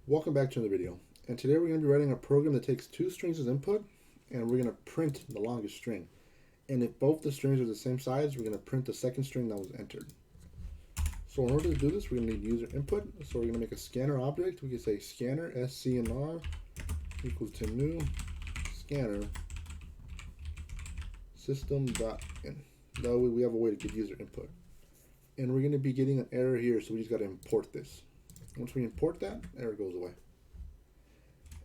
Welcome back to another video, and today we're going to be writing a program that takes two strings as input, and we're going to print the longest string. And if both the strings are the same size, we're going to print the second string that was entered. So in order to do this, we're going to need user input. So we're going to make a scanner object. We can say scanner scnr equals to new scanner system.in. That way we have a way to get user input. And we're going to be getting an error here, so we just got to import this. Once we import that, error goes away.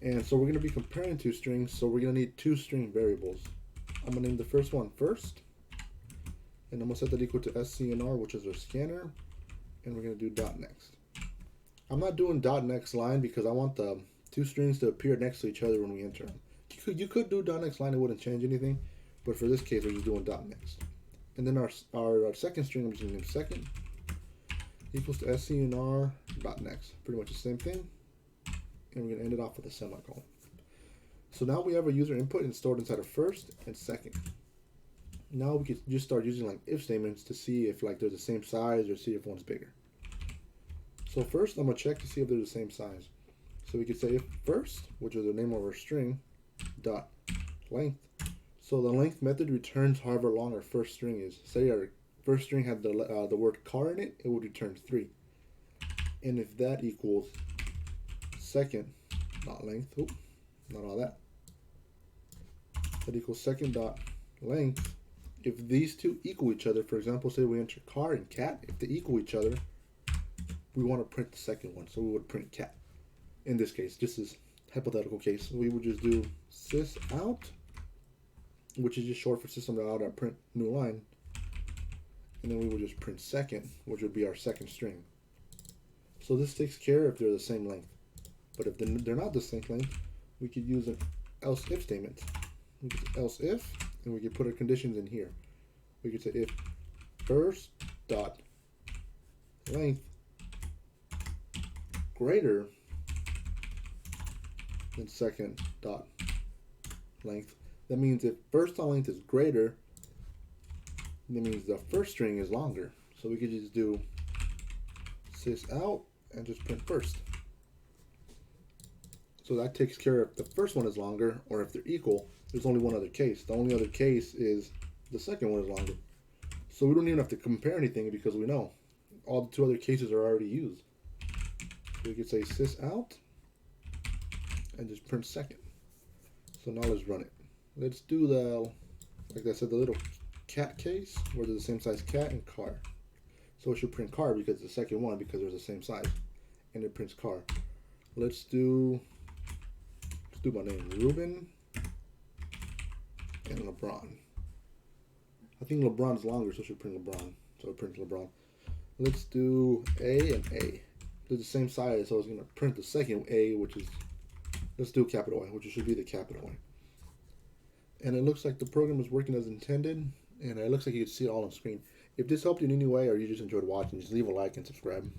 And so we're going to be comparing two strings, so we're going to need two string variables. I'm going to name the first one first, and I'm going to set that equal to scnr, which is our scanner, and we're going to do .next. I'm not doing .next line because I want the two strings to appear next to each other when we enter them. You could do .next line, it wouldn't change anything, but for this case, we're just doing .next. And then our second string, I'm just going to name second, equals to scnr.next. Pretty much the same thing. And we're going to end it off with a semicolon. So now we have a user input and stored inside of first and second. Now we can just start using like if statements to see if like they're the same size or see if one's bigger. So first I'm going to check to see if they're the same size. So we could say if first, which is the name of our string, dot length. So the length method returns however long our first string is. Say our first string had the word car in it, it would return 3. And if that equals second dot length, not all that. That equals second dot length. If these two equal each other, for example, say we enter car and cat, if they equal each other, we want to print the second one, so we would print cat. In this case, just as hypothetical case, we would just do sysout, which is just short for System.out.println new line. And then we would just print second, which would be our second string. So this takes care if they're the same length. But if they're not the same length, we could use an else if statement. We could say else if, and we could put our conditions in here. We could say if first dot length greater than second dot length. That means if first dot length is greater, that means the first string is longer. So we could just do sysout and just print first. So that takes care of if the first one is longer, or if they're equal. There's only one other case. The only other case is the second one is longer. So we don't even have to compare anything because we know all the two other cases are already used. So we could say sysout and just print second. So now let's run it. Let's do the, like I said, the little cat case where they're the same size cat and car. So it should print car because it's the second one because they're the same size, and it prints car. Let's do my name, Ruben and LeBron. I think LeBron's longer, so it should print LeBron. So it prints LeBron. Let's do A and A. They're the same size, so it's going to print the second A, which is, let's do capital A, which should be the capital A. And it looks like the program is working as intended, and it looks like you can see it all on screen. If this helped you in any way or you just enjoyed watching, just leave a like and subscribe.